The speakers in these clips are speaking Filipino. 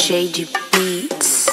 JD Beats.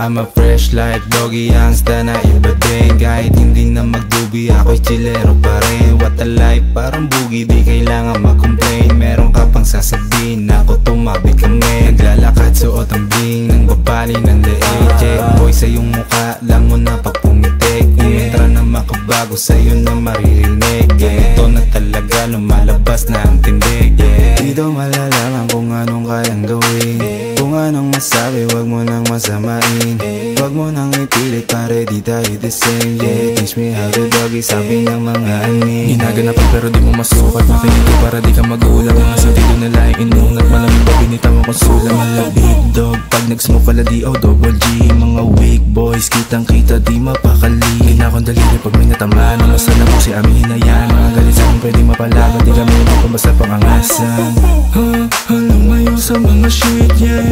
I'm a fresh like doggy youngsta na iba din. Kahit hindi na magdubi, ako'y chillero pa rin. What a life, parang boogie, di kailangan mag-complain. Meron ka pang sasabihin, ako tumabi kami. Naglalakad, suot ang bling, nang babali ng leeg. Check boy sa iyong mukha, lang mo na pag pumitik. Umintra na makabago, sa'yo na maririnig. Ito na talaga, lumalabas na ang tindig. Dito malalaman kung anong kayang gawin, kung anong masabi, wag mo nang masamain. Wag mo nang ipilit, pare di tayo the same. Teach me how to doggy, sabi ng mga ani. Ginaganapan pero di mo masukat. Makinig ko para di ka magulang. Ang sentido na laing inungat. Malamig ba binita mo kung sulang. Malabig dog, pag nag-smoke pala di double G. Mga weak boys, kitang kita di mapakali. Ginakong daliri pag may natamaan. Masala mo si aming hinayaan. Mga galit sa'kin pwede mapalaban. Di kami hindi basta pangangasan. Lumayo sa mga shit, yeah.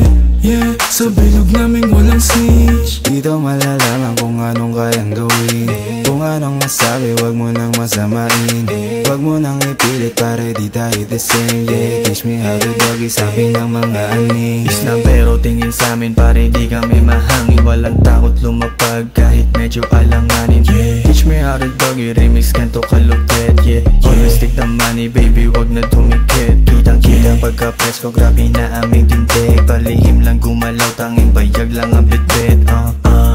Sa bilog naming walang snitch. Dito malalaman kung anong kayang gawin, kung anong masabi, wag mo nang masamain. Wag mo nang ipilit, pare di tayo the same. Teach me how to doggy, sabi ng mga ani. Islam pero tingin sa'min pare di kami mahangin. Walang takot lumapag kahit medyo alanganin. Teach me how to doggy, remix kanto kalupet. Always take the money baby, wag na tumikit. Kitang kita pagka-press ko, grabe na aming tindig. Palihim lang gumalaw, tanging bayag lang ang bitbit.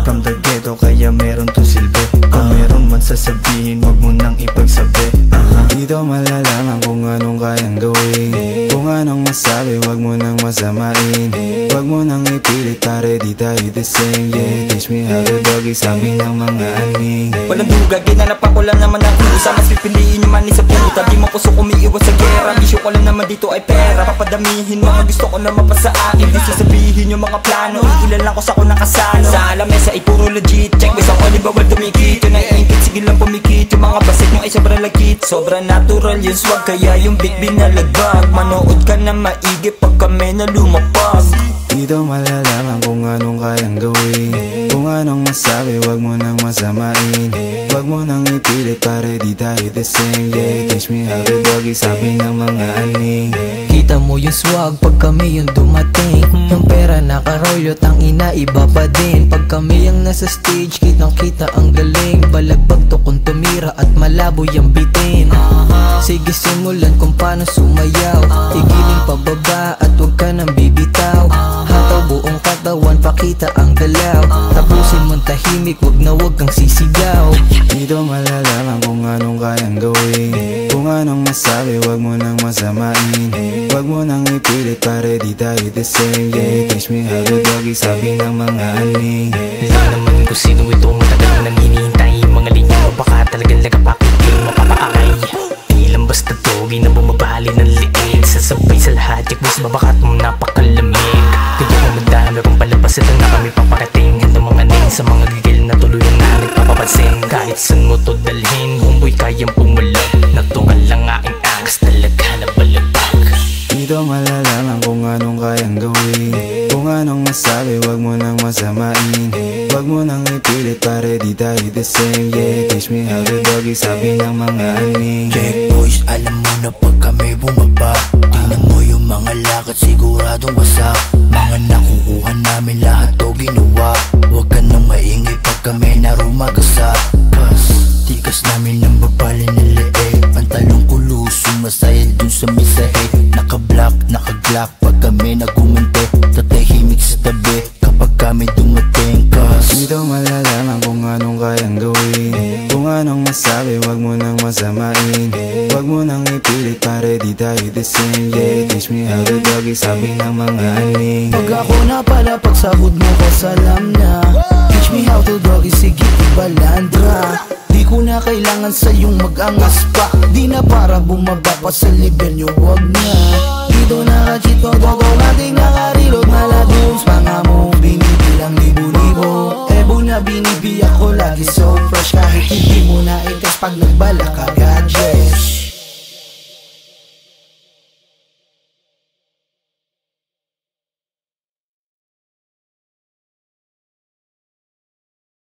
From the ghetto kaya meron to silbi. Kung meron man sasabihin, wag mo nang ipagsabi. Dito malalaman kung anong kayang gawin, kung anong masabi, wag mo nang masamain. Wag mo nang ipilit, pare di tayo the same. Teach me how to doggy, sabi ng mga ani. Walang duga, ginanapan ko lang naman ang kusa. Mas pipiliin yung mani sa puta. Di mo puso umiiwas sa gera. Isyo ko lang naman dito ay pera. Papadamihin mga gusto ko na mapasa akin. Di sasabihin yung mga plano, ilan lang ko sa ko nakasano. Sa alamesa ay puro legit. Check mo sa ko, di bawal dumikit. Yung naiingit, sige lang pumikit. Yung mga basit mo ay sobrang lagit. Sobrang natural yung swag, kaya yung big binalagbag. Manood ka na maigi pag kami na lumapag. Dito malalaman kung anong kayang gawin, kung anong masabi, wag mo nang masamain. Wag mo nang ipilit, pare di tayo the same. Teach me how to doggy, sabi ng mga ani. Kita mo yung swag pag kami yung dumating. Yung pera nakarolyo, tangina iba pa din. Pag kami yung nasa stage, kitang kita ang galing. Balagbag to kung tumira at malabo yung bitin. Sige simulan kung paano sumayaw. Igilin pababa at wag ka nang bibitaw. Hataw buong katawan, pakita ang galaw. Tapusin mong tahimik, wag kang sisigaw. Dito malalaman kung anong kayang gawin, kung anong masabi, wag mo nang masamain. Wag mo nang ipilit, pare di tayo the same. Teach me how to doggy, sabi ng mga ani. Alam naman kung sino ito, matagal nang hinihintay. Mga linya mo baka talagang lagapakit, di mapapaakay. Di lang basta doggy na bumabali ng liig. Sasabay sa lahat, checkboys babakat mo napakalamig. Kaya kung magdami kung palabas, ito na kami paparating. Handa mga ning sa mga gigil na tuluyan na nagpapapansin. Kahit saan mo to dalhin, homeboy kayang pumalag. Natural lang aking angas, talaga na balabag. Dito malalaman kung anong kayang gawin, kung anong masabi, wag mo nang masamain. Wag mo nang ipilit, pare di tayo the same. Teach me how to doggy, sabi ng mga ani. Check boys, alam mo na pag kami bumaba, tingnan mo yung mga lakad, siguradong wasak. Mga nakukuha namin lahat to ginawa. Huwag ka nang maingay pag kami narumagasak. Tikas namin ang babali ng leeg. Pantalong kulusong masaya dun sa misahe. Naka-black, naka-glock pag kami nagumante. Tatahimik sa tabi kapag kami dumating. Dito malalaman kung anong kayang gawin, kung anong masabi, wag mo nang masamain. Wag mo nang ipilit, pare di tayo the same. Teach me how to doggy, sabi ng mga ani. Pag ako na pala, pag sahod mo ko salam na. Teach me how to doggy, sige ibalandra. Di ko na kailangan sa iyong mag-angas pa. Di na para bumaba pa sa level nyo, wag na. Dito nakachit ko, dodo nating nakarilog. Maladoons, mga mo binibilang libo-libo. Ebo na binibiyak ko lagi so fresh. Kahit hindi mo na itas pag nagbala ka.